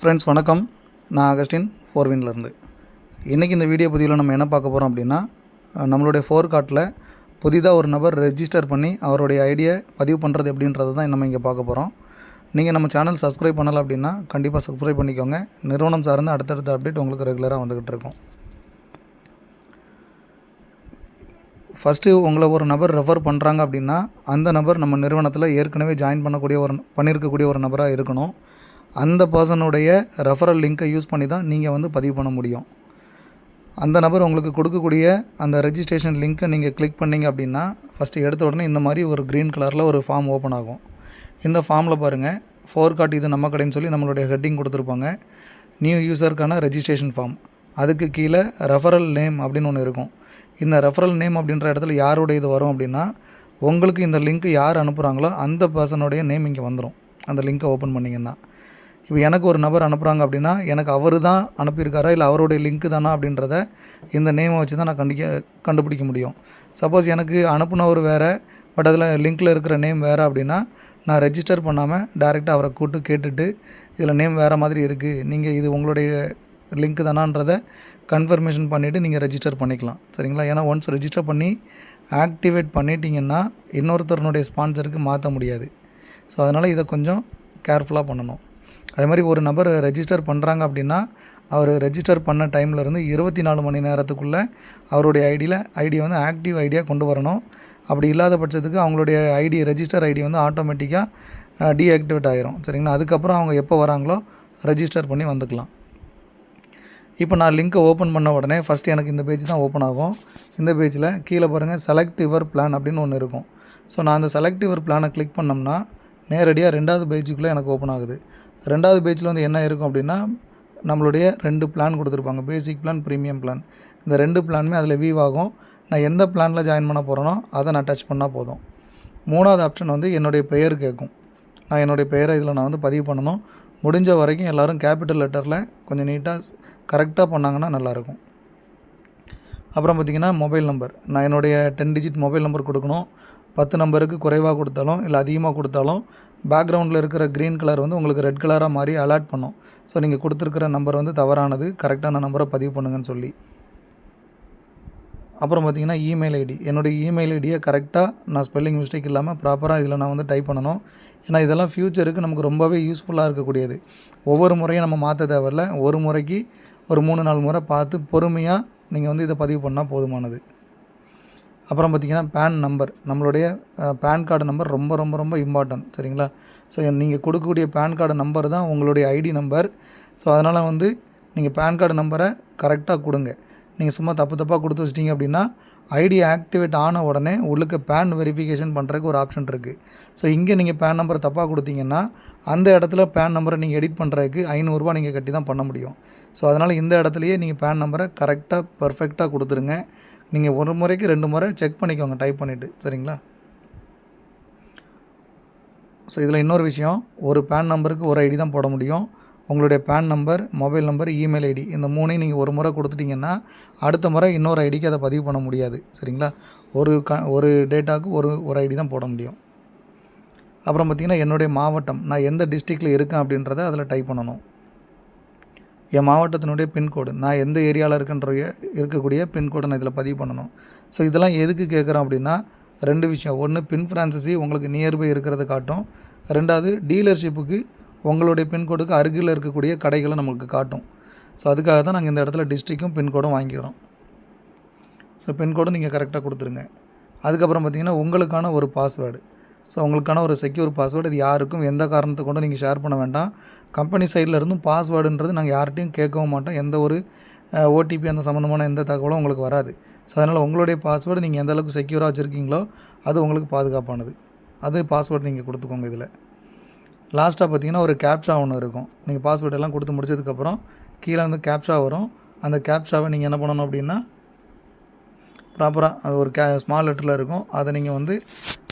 Friends வணக்கம். நான் Augustine ஃபோர்வின்லேருந்து. இன்றைக்கி இந்த வீடியோ பதிவில் நம்ம என்ன பார்க்க போகிறோம் அப்படின்னா, நம்மளுடைய ஃபோர் கார்ட்டில் புதிதாக ஒரு நபர் ரெஜிஸ்டர் பண்ணி அவருடைய ஐடியை பதிவு பண்ணுறது எப்படின்றது தான் நம்ம இங்கே பார்க்க போகிறோம். நீங்கள் நம்ம சேனல் சப்ஸ்கிரைப் பண்ணலை அப்படின்னா கண்டிப்பாக சப்ஸ்கிரைப் பண்ணிக்கோங்க. நிறுவனம் சார்ந்து அடுத்தடுத்த அப்டேட் உங்களுக்கு ரெகுலராக வந்துக்கிட்டு இருக்கும். ஃபஸ்ட்டு உங்களை ஒரு நபர் ரெஃபர் பண்ணுறாங்க அப்படின்னா அந்த நபர் நம்ம நிறுவனத்தில் ஏற்கனவே ஜாயின் பண்ணியிருக்கக்கூடிய ஒரு நபராக இருக்கணும். அந்த பர்சனுடைய ரெஃபரல் லிங்க்கை யூஸ் பண்ணி தான் நீங்கள் பதிவு பண்ண முடியும். அந்த நபர் உங்களுக்கு கொடுக்கக்கூடிய அந்த ரெஜிஸ்ட்ரேஷன் லிங்க்கை நீங்கள் கிளிக் பண்ணிங்க அப்படின்னா ஃபஸ்ட்டு எடுத்த உடனே இந்த மாதிரி ஒரு க்ரீன் கலரில் ஒரு ஃபார்ம் ஓப்பன் ஆகும். இந்த ஃபார்மில் பாருங்கள், ஃபோர் கார்ட் இது நம்ம கடைன்னு சொல்லி நம்மளுடைய ஹெட்டிங் கொடுத்துருப்பாங்க. நியூ யூசருக்கான ரெஜிஸ்ட்ரேஷன் ஃபார்ம். அதுக்கு கீழே ரெஃபரல் நேம் அப்படின்னு ஒன்று இருக்கும். இந்த ரெஃபரல் நேம் அப்படின்ற இடத்துல யாருடைய இது வரும் அப்படின்னா, உங்களுக்கு இந்த லிங்க்கு யார் அனுப்புகிறாங்களோ அந்த பர்சனுடைய நேம் இங்கே வந்துடும். அந்த லிங்க்கை ஓப்பன் பண்ணிங்கன்னா, இப்போ எனக்கு ஒரு நபர் அனுப்புகிறாங்க அப்படின்னா எனக்கு அவர் தான் அனுப்பியிருக்காரா இல்லை அவருடைய லிங்க்கு தானா அப்படின்றத இந்த நேமை வச்சு தான் நான் கண்டுபிடிக்க முடியும். சப்போஸ் எனக்கு அனுப்புனவர் வேறு, பட் அதில் லிங்க்கில் இருக்கிற நேம் வேறு அப்படின்னா நான் ரெஜிஸ்டர் பண்ணாமல் டைரெக்டாக அவரை கூப்பிட்டு கேட்டுட்டு இதில் நேம் வேறு மாதிரி இருக்குது, நீங்கள் இது உங்களுடைய லிங்க்கு தானான்றதை கன்ஃபர்மேஷன் பண்ணிவிட்டு நீங்கள் ரெஜிஸ்டர் பண்ணிக்கலாம். சரிங்களா? ஏன்னா ஒன்ஸ் ரெஜிஸ்டர் பண்ணி ஆக்டிவேட் பண்ணிட்டீங்கன்னா இன்னொருத்தருனுடைய ஸ்பான்சருக்கு மாற்ற முடியாது. ஸோ அதனால் இதை கொஞ்சம் கேர்ஃபுல்லாக பண்ணணும். அதே மாதிரி ஒரு நபர் ரெஜிஸ்டர் பண்ணுறாங்க அப்படின்னா அவர் ரெஜிஸ்டர் பண்ண டைம்லேருந்து 24 மணி நேரத்துக்குள்ளே அவருடைய ஐடியை ஆக்டிவ் ஐடியாக கொண்டு வரணும். அப்படி இல்லாத பட்சத்துக்கு அவங்களுடைய ரெஜிஸ்டர் ஐடி ஆட்டோமேட்டிக்காக டீஆக்டிவேட் ஆகிரும். சரிங்களா? அதுக்கப்புறம் அவங்க எப்போ வராங்களோ ரெஜிஸ்டர் பண்ணி வந்துக்கலாம். இப்போ நான் லிங்க்கை ஓப்பன் பண்ண உடனே ஃபஸ்ட்டு எனக்கு இந்த பேஜ் தான் ஓப்பன் ஆகும். இந்த பேஜில் கீழே பாருங்கள், செலக்ட் யுவர் பிளான் அப்படின்னு ஒன்று இருக்கும். ஸோ நான் அந்த செலக்ட் யுவர் பிளானை கிளிக் பண்ணோம்னா நேரடியாக 2வது பேஜுக்குள்ளே எனக்கு ஓப்பன் ஆகுது. 2வது பேஜில் என்ன இருக்கும் அப்படின்னா, நம்மளுடைய 2 பிளான் கொடுத்துருப்பாங்க, பேசிக் பிளான், ப்ரீமியம் பிளான். இந்த 2 பிளானுமே அதில் வியூ ஆகும். நான் எந்த பிளானில் ஜாயின் பண்ண போகிறேனோ அதை நான் டச் பண்ணால் போதும். 3வது ஆப்ஷன் என்னுடைய பெயர் கேட்கும். நான் என்னுடைய பெயரை இதில் நான் பதிவு பண்ணணும். முடிஞ்ச வரைக்கும் எல்லோரும் கேபிட்டல் லெட்டரில் கொஞ்சம் நீட்டாக கரெக்டாக பண்ணாங்கன்னா நல்லாயிருக்கும். அப்புறம் பார்த்திங்கன்னா மொபைல் நம்பர், நான் என்னுடைய 10 டிஜிட் மொபைல் நம்பர் கொடுக்கணும். 10 நம்பருக்கு குறைவாக கொடுத்தாலும் இல்லை அதிகமாக கொடுத்தாலும் பேக்ரவுண்டில் இருக்கிற க்ரீன் கலர் உங்களுக்கு ரெட் கலராக மாறி அலர்ட் பண்ணும். ஸோ நீங்கள் கொடுத்துருக்கிற நம்பர் தவறானது, கரெக்டான நம்பரை பதிவு பண்ணுங்கன்னு சொல்லி. அப்புறம் பார்த்திங்கன்னா இமெயில் ஐடி, என்னுடைய இமெயில் ஐடியை கரெக்டாக நான் ஸ்பெல்லிங் மிஸ்டேக் இல்லாமல் ப்ராப்பராக இதில் நான் டைப் பண்ணணும். ஏன்னா இதெல்லாம் ஃப்யூச்சருக்கு நமக்கு ரொம்பவே யூஸ்ஃபுல்லாக இருக்கக்கூடியது. ஒவ்வொரு முறையும் நம்ம மாற்ற தேவையில்ல. ஒரு முறைக்கு ஒரு 3-4 முறை பார்த்து பொறுமையாக நீங்கள் இதை பதிவு பண்ணால் போதுமானது. அப்புறம் பார்த்திங்கன்னா பேன் நம்பர், நம்மளுடைய பேன் கார்டு நம்பர் ரொம்ப ரொம்ப ரொம்ப இம்பார்ட்டன்ட். சரிங்களா? ஸோ நீங்கள் கொடுக்கக்கூடிய பேன் கார்டு நம்பர் தான் உங்களுடைய ஐடி நம்பர். ஸோ அதனால் நீங்கள் பேன் கார்டு நம்பரை கரெக்டாக கொடுங்க. நீங்கள் சும்மா தப்பாக கொடுத்து வச்சிட்டிங்க அப்படின்னா ஐடி ஆக்டிவேட் ஆன உடனே உள்ளுக்கு பேன் வெரிஃபிகேஷன் பண்ணுறதுக்கு ஒரு ஆப்ஷன் இருக்குது. ஸோ இங்கே நீங்கள் பேன் நம்பர் தப்பாக கொடுத்தீங்கன்னா அந்த இடத்துல பேன் நம்பரை நீங்கள் எடிட் பண்ணுறதுக்கு ₹500 நீங்கள் கட்டி தான் பண்ண முடியும். ஸோ அதனால் இந்த இடத்துலையே நீங்கள் பேன் நம்பரை கரெக்டாக பர்ஃபெக்டாக கொடுத்துருங்க. நீங்கள் ஒரு முறைக்கு 2 முறை செக் பண்ணிக்கோங்க டைப் பண்ணிவிட்டு. சரிங்களா? ஸோ இதில் இன்னொரு விஷயம், ஒரு பேன் நம்பருக்கு ஒரு ஐடி தான் போட முடியும். உங்களுடைய PAN number, mobile number, email ID இந்த 3ஐயும் நீங்கள் ஒரு முறை கொடுத்துட்டிங்கன்னா அடுத்த முறை இன்னொரு ஐடிக்கு அதை பதிவு பண்ண முடியாது. சரிங்களா? ஒரு டேட்டாவுக்கு ஒரு ஐடி தான் போட முடியும். அப்புறம் பார்த்திங்கன்னா என்னுடைய மாவட்டம், நான் எந்த டிஸ்ட்ரிக்டில் இருக்கேன் அப்படின்றத அதில் டைப் பண்ணணும். என் மாவட்டத்தினுடைய பின்கோடு, நான் எந்த ஏரியாவில் இருக்கக்கூடிய பின்கோடை நான் இதில் பதிவு பண்ணணும். ஸோ இதெல்லாம் எதுக்கு கேட்குறோம் அப்படின்னா 2 விஷயம். ஒன்று, பின் ஃப்ரான்சைஸி உங்களுக்கு நியர்பை இருக்கிறத காட்டும். 2வது, டீலர்ஷிப்புக்கு உங்களுடைய பின்கோடுக்கு அருகில் இருக்கக்கூடிய கடைகளை நம்மளுக்கு காட்டும். ஸோ அதுக்காக தான் நாங்கள் இந்த இடத்துல டிஸ்ட்ரிக்கும் பின்கோடும் வாங்கிக்கிறோம். ஸோ பின்கோடு நீங்கள் கரெக்டாக கொடுத்துருங்க. அதுக்கப்புறம் பார்த்திங்கன்னா உங்களுக்கான ஒரு பாஸ்வேர்டு. ஸோ உங்களுக்கான ஒரு செக்யூர் பாஸ்வேர்டு, இது யாருக்கும் எந்த காரணத்தை கொண்டு நீங்கள் ஷேர் பண்ண வேண்டாம். கம்பெனி சைடில் இருந்தும் பாஸ்வேர்டுன்றது நாங்கள் யார்கிட்டையும் கேட்கவும் மாட்டோம். எந்த ஒரு ஓடிபி அந்த சம்மந்தமான எந்த தகவலும் உங்களுக்கு வராது. ஸோ அதனால் உங்களுடைய பாஸ்வேர்டு நீங்கள் எந்த அளவுக்கு செக்யூராக வச்சுருக்கீங்களோ அது உங்களுக்கு பாதுகாப்பானது. அது பாஸ்வேர்டு நீங்கள் கொடுத்துக்கோங்க. இதில் லாஸ்ட்டாக பார்த்திங்கன்னா ஒரு கேப்ஷா ஒன்று இருக்கும். நீங்கள் பாஸ்வேர்டு எல்லாம் கொடுத்து முடிச்சதுக்கப்புறம் கீழே கேப்ஷா வரும். அந்த கேப்ஷாவை நீங்கள் என்ன பண்ணணும் அப்படின்னா ப்ராப்பராக அது ஒரு ஸ்மால் லெட்டரில் இருக்கும். அதை நீங்கள்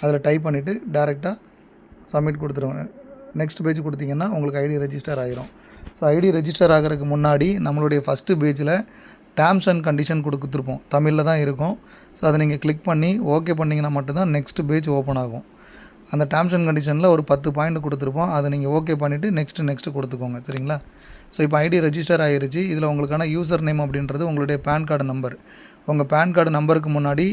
அதில் டைப் பண்ணிவிட்டு டேரெக்டாக சப்மிட் கொடுத்துருவாங்க. நெக்ஸ்ட் பேஜ் கொடுத்தீங்கன்னா உங்களுக்கு ஐடி ரெஜிஸ்டர் ஆகிரும். ஸோ ஐடி ரெஜிஸ்டர் ஆகிறதுக்கு முன்னாடி நம்மளுடைய ஃபஸ்ட்டு பேஜில் டேர்ம்ஸ் அண்ட் கண்டிஷன் கொடுத்துருப்போம், தமிழில் தான் இருக்கும். ஸோ அதை நீங்கள் கிளிக் பண்ணி ஓகே பண்ணிங்கன்னா மட்டும்தான் நெக்ஸ்ட் பேஜ் ஓப்பன் ஆகும். அந்த டேர்ம்ஸ் அண்ட் கண்டிஷனில் ஒரு 10 பாயிண்ட் கொடுத்துருப்போம். அதை நீங்கள் ஓகே பண்ணிவிட்டு நெக்ஸ்ட்டு கொடுத்துக்கோங்க. சரிங்களா? ஸோ இப்போ ஐடி ரெஜிஸ்டர் ஆகிருச்சு. இதில் உங்களுக்கான யூசர் நேம் அப்படின்றது உங்களுடைய பேன் கார்டு நம்பர். உங்கள் பேன் கார்டு நம்பருக்கு முன்னாடி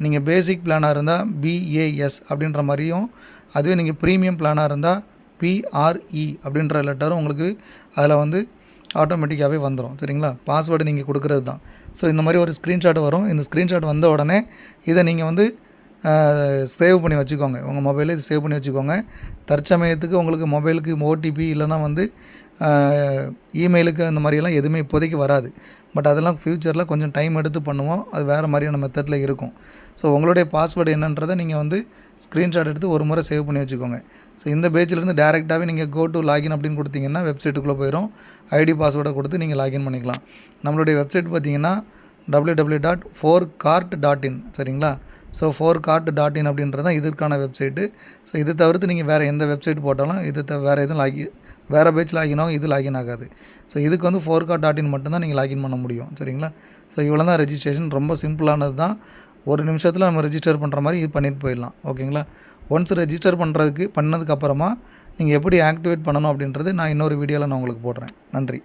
நீங்கள் பேசிக் பிளானாக இருந்தால் BAS அப்படின்ற மாதிரியும், அதுவே நீங்கள் ப்ரீமியம் பிளானாக இருந்தால் PRE அப்படின்ற லெட்டரும் உங்களுக்கு அதில் வந்து ஆட்டோமேட்டிக்காகவே வந்துடும். சரிங்களா? பாஸ்வேர்டு நீங்கள் கொடுக்குறது தான். ஸோ இந்த மாதிரி ஒரு ஸ்க்ரீன்ஷாட் வரும். இந்த ஸ்க்ரீன்ஷாட் வந்த உடனே இதை நீங்கள் வந்து சேவ் பண்ணி வச்சுக்கோங்க. உங்கள் மொபைலில் இது சேவ் பண்ணி வச்சுக்கோங்க. தற்சமயத்துக்கு உங்களுக்கு மொபைலுக்கு OTP இல்லைனா வந்து இமெயிலுக்கு அந்த மாதிரியெல்லாம் எதுவுமே இப்போதைக்கு வராது. பட் அதெல்லாம் ஃப்யூச்சரில் கொஞ்சம் டைம் எடுத்து பண்ணுவோம். அது வேறு மாதிரியான மெத்தடில் இருக்கும். ஸோ உங்களுடைய பாஸ்வேர்டு என்னன்றதை நீங்கள் வந்து ஸ்க்ரீன்ஷாட் எடுத்து ஒரு முறை சேவ் பண்ணி வச்சுக்கோங்க. ஸோ இந்த பேஜிலேருந்து டேரெக்டாகவே நீங்கள் கோ டு லாகின் அப்படின்னு கொடுத்தீங்கன்னா வெப்சைட்டுக்குள்ளே போயிடும். ஐடி பாஸ்வேர்டை கொடுத்து நீங்கள் லாகின் பண்ணிக்கலாம். நம்மளுடைய வெப்சைட் பார்த்தீங்கன்னா www.4cart.in. சரிங்களா? ஸோ 4cart.in அப்படின்றது தான் இதற்கான வெப்சைட்டு. ஸோ இது தவிர்த்து நீங்கள் வேறு எந்த வெப்சைட் போட்டாலும் வேறு எதுவும் வேறு பேஜ் லாகின் ஆகும், இது லாகின் ஆகாது. ஸோ இதுக்கு வந்து 4cart.in மட்டும்தான் நீங்கள் லாகின் பண்ண முடியும். சரிங்களா? ஸோ இவ்வளோ தான் ரெஜிஸ்ட்ரேஷன். ரொம்ப சிம்பிளானது தான். ஒரு நிமிஷத்தில் நம்ம ரெஜிஸ்டர் பண்ணுற மாதிரி இது பண்ணிட்டு போயிடலாம். ஓகேங்களா? ஒன்ஸ் ரெஜிஸ்டர் பண்ணதுக்கப்புறமா நீங்கள் எப்படி ஆக்டிவேட் பண்ணணும் அப்படின்றது நான் இன்னொரு வீடியோவில் நான் உங்களுக்கு போடுறேன். நன்றி.